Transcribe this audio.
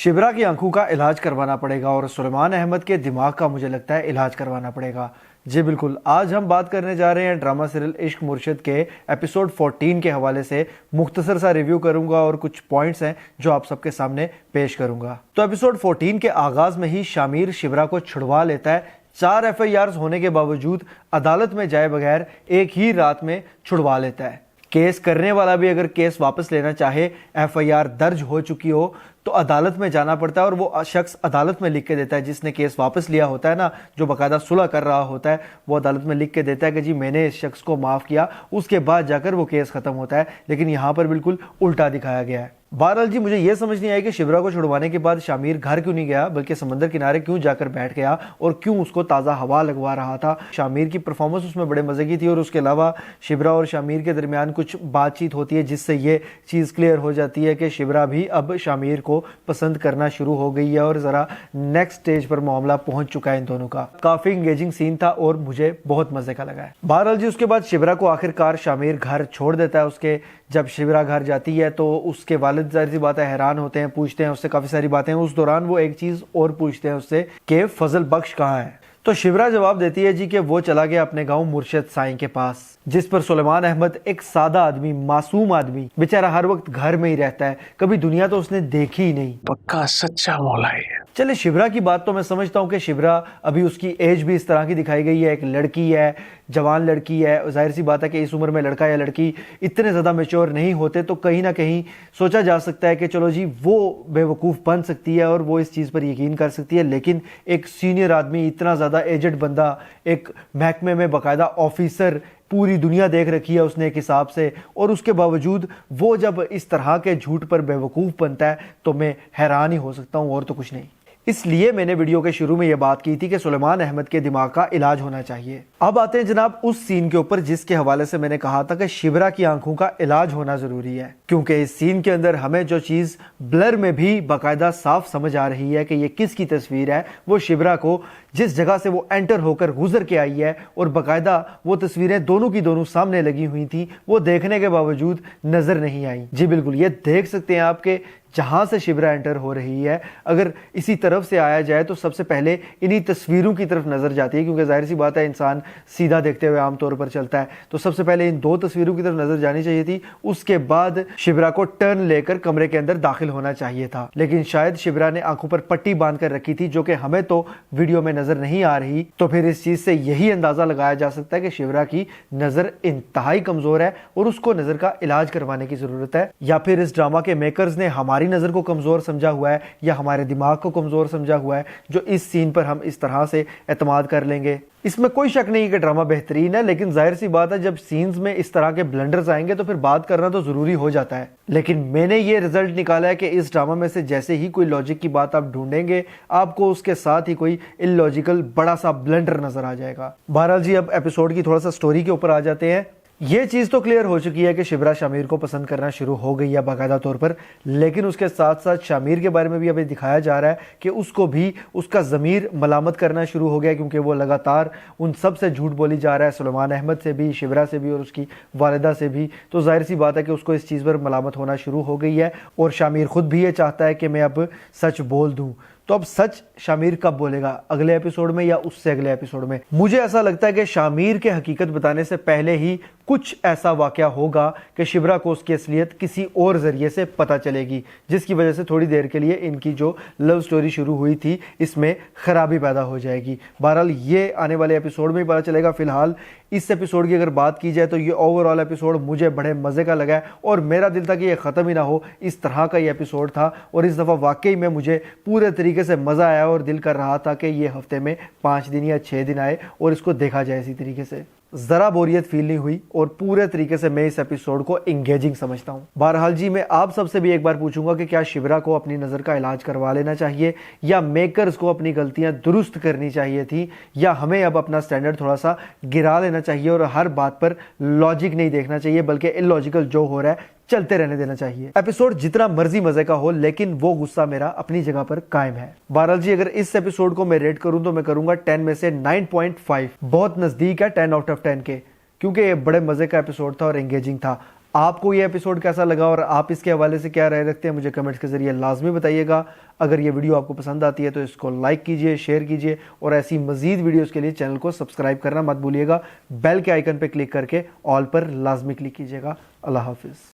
शिबरा की आंखों का इलाज करवाना पड़ेगा और सुलेमान अहमद के दिमाग का मुझे लगता है इलाज करवाना पड़ेगा। जी बिल्कुल, आज हम बात करने जा रहे हैं ड्रामा सीरियल इश्क मुर्शिद के एपिसोड 14 के हवाले से मुख्तसर सा रिव्यू करूंगा और कुछ पॉइंट्स हैं जो आप सबके सामने पेश करूंगा। तो एपिसोड 14 के आगाज में ही शामिर शिबरा को छुड़वा लेता है। 4 FIRs होने के बावजूद अदालत में जाए बगैर एक ही रात में छुड़वा लेता है। केस करने वाला भी अगर केस वापस लेना चाहे, FIR दर्ज हो चुकी हो, तो अदालत में जाना पड़ता है और वो शख्स अदालत में लिख के देता है, जिसने केस वापस लिया होता है ना, जो बाकायदा सुलह कर रहा होता है, वो अदालत में लिख के देता है कि जी मैंने इस शख्स को माफ़ किया। उसके बाद जाकर वो केस ख़त्म होता है। लेकिन यहाँ पर बिल्कुल उल्टा दिखाया गया है। बहरहाल जी, मुझे ये समझ नहीं आई कि शिबरा को छुड़वाने के बाद शामिर घर क्यों नहीं गया, बल्कि समंदर किनारे क्यों जाकर बैठ गया और क्यों उसको ताज़ा हवा लगवा रहा था। शामिर की परफॉर्मेंस उसमें बड़े मज़े की थी और उसके अलावा शिबरा और शामिर के दरमियान कुछ बातचीत होती है जिससे ये चीज़ क्लियर हो जाती है कि शिबरा भी अब शामिर को पसंद करना शुरू हो गई है और ज़रा नेक्स्ट स्टेज पर मामला पहुंच चुका है इन दोनों का। काफ़ी इंगेजिंग सीन था और मुझे बहुत मज़े का लगा है। बहरहाल जी, उसके बाद शिबरा को आखिरकार शामिर घर छोड़ देता है। उसके जब शिबरा घर जाती है तो उसके वालिद जाहिर सी बात है हैरान होते हैं, पूछते हैं उससे काफ़ी सारी बातें। उस दौरान वो एक चीज़ और पूछते हैं उससे कि फजल बख्श कहाँ है। तो शिबरा जवाब देती है जी कि वो चला गया अपने गांव मुर्शिद साईं के पास। जिस पर सुलेमान अहमद, एक सादा आदमी, मासूम आदमी, बेचारा हर वक्त घर में ही रहता है, कभी दुनिया तो उसने देखी ही नहीं। पक्का सच्चा मौला है। चले, शिबरा की बात तो मैं समझता हूँ कि शिबरा अभी उसकी एज भी इस तरह की दिखाई गई है, एक लड़की है, जवान लड़की है। जाहिर सी बात है कि इस उम्र में लड़का या लड़की इतने ज़्यादा मैच्योर नहीं होते, तो कहीं ना कहीं सोचा जा सकता है कि चलो जी वो बेवकूफ़ बन सकती है और वो इस चीज़ पर यकीन कर सकती है। लेकिन एक सीनियर आदमी, इतना ज़्यादा एजड बंदा, एक महकमे में बाकायदा ऑफिसर, पूरी दुनिया देख रखी है उसने एक हिसाब से, और उसके बावजूद वो जब इस तरह के झूठ पर बेवकूफ़ बनता है तो मैं हैरान ही हो सकता हूँ, और तो कुछ नहीं। इसलिए मैंने वीडियो के शुरू में यह बात की थी कि सुलेमान अहमद के दिमाग का इलाज होना चाहिए। अब आते हैं जनाब उस सीन के ऊपर जिसके हवाले से मैंने कहा था कि शिबरा की आंखों का इलाज होना जरूरी है, क्योंकि इस सीन के अंदर हमें जो चीज ब्लर में भी बाकायदा साफ समझ आ रही है कि ये किसकी तस्वीर है, वो शिबरा को जिस जगह से वो एंटर होकर गुजर के आई है, और बाकायदा वो तस्वीरें दोनों की दोनों सामने लगी हुई थी, वो देखने के बावजूद नजर नहीं आई। जी बिल्कुल, ये देख सकते हैं आपके जहां से शिबरा एंटर हो रही है, अगर इसी तरफ से आया जाए तो सबसे पहले इन्हीं तस्वीरों की तरफ नजर जाती है, क्योंकि जाहिर सी बात है इंसान सीधा देखते हुए आमतौर पर चलता है। तो सबसे पहले इन 2 तस्वीरों की तरफ नजर जानी चाहिए थी, उसके बाद शिबरा को टर्न लेकर कमरे के अंदर दाखिल होना चाहिए था। लेकिन शायद शिबरा ने आंखों पर पट्टी बांध कर रखी थी, जो कि हमें तो वीडियो में नजर नहीं आ रही। तो फिर इस चीज से यही अंदाजा लगाया जा सकता है कि शिबरा की नजर इंतहाई कमजोर है और उसको नजर का इलाज करवाने की जरूरत है। या फिर इस ड्रामा के मेकर्स ने हमारी नजर को कमजोर समझा हुआ है या हमारे दिमाग को कमजोर समझा हुआ है, जो इस सीन पर हम इस तरह से एतमाद कर लेंगे। इसमें कोई शक नहीं कि ड्रामा बेहतरीन है, लेकिन जाहिर सी बात है जब सीन्स में इस तरह के ब्लंडर्स आएंगे तो फिर बात करना तो जरूरी हो जाता है। लेकिन मैंने ये रिजल्ट निकाला है कि इस ड्रामा में से जैसे ही कोई लॉजिक की बात आप ढूंढेंगे, आपको उसके साथ ही कोई इलॉजिकल बड़ा सा ब्लंडर नजर आ जाएगा। बहरहाल जी, अब एपिसोड की थोड़ा सा स्टोरी के ऊपर आ जाते हैं। ये चीज़ तो क्लियर हो चुकी है कि शिबरा शामिर को पसंद करना शुरू हो गई है बाकायदा तौर पर, लेकिन उसके साथ साथ शामिर के बारे में भी अभी दिखाया जा रहा है कि उसको भी उसका ज़मीर मलामत करना शुरू हो गया, क्योंकि वो लगातार उन सब से झूठ बोली जा रहा है, सुलेमान अहमद से भी, शिबरा से भी और उसकी वालिदा से भी। तो जाहिर सी बात है कि उसको इस चीज़ पर मलामत होना शुरू हो गई है और शामिर खुद भी ये चाहता है कि मैं अब सच बोल दूँ। तो अब सच शामिर कब बोलेगा, अगले एपिसोड में या उससे अगले एपिसोड में? मुझे ऐसा लगता है कि शामिर के हकीकत बताने से पहले ही कुछ ऐसा वाकया होगा कि शिबरा को उसकी असलियत किसी और जरिए से पता चलेगी, जिसकी वजह से थोड़ी देर के लिए इनकी जो लव स्टोरी शुरू हुई थी इसमें खराबी पैदा हो जाएगी। बहरहाल ये आने वाले एपिसोड में ही पता चलेगा। फिलहाल इस एपिसोड की अगर बात की जाए तो ये ओवरऑल एपिसोड मुझे बड़े मज़े का लगा है और मेरा दिल था कि ये ख़त्म ही ना हो, इस तरह का ये एपिसोड था। और इस दफ़ा वाकई में मुझे पूरे तरीके से मज़ा आया और दिल कर रहा था कि ये हफ्ते में 5 दिन या 6 दिन आए और इसको देखा जाए इसी तरीके से। ज़रा बोरियत फील नहीं हुई और पूरे तरीके से मैं इस एपिसोड को इंगेजिंग समझता हूँ। बहरहाल जी, मैं आप सबसे भी एक बार पूछूंगा कि क्या शिबरा को अपनी नज़र का इलाज करवा लेना चाहिए या मेकर्स को अपनी गलतियाँ दुरुस्त करनी चाहिए थी, या हमें अब अपना स्टैंडर्ड थोड़ा सा गिरा लेना चाहिए और हर बात पर लॉजिक नहीं देखना चाहिए, बल्कि इलॉजिकल जो हो रहा है चलते रहने देना चाहिए। एपिसोड जितना मर्जी मजे का हो, लेकिन वो गुस्सा मेरा अपनी जगह पर कायम है। बहरहाल जी, अगर इस एपिसोड को मैं रेट करूं तो मैं करूंगा 10 में से 9.5, बहुत नजदीक है 10 आउट ऑफ 10 के, क्योंकि ये बड़े मजे का एपिसोड था और एंगेजिंग था। आपको ये एपिसोड कैसा लगा और आप इसके हवाले से क्या राय रखते हैं मुझे कमेंट्स के जरिए लाजमी बताइएगा। अगर ये वीडियो आपको पसंद आती है तो इसको लाइक कीजिए, शेयर कीजिए और ऐसी मजीद वीडियोस के लिए चैनल को सब्सक्राइब करना मत भूलिएगा। बेल के आइकन पर क्लिक करके ऑल पर लाजमी क्लिक कीजिएगा। अल्लाह हाफिज़।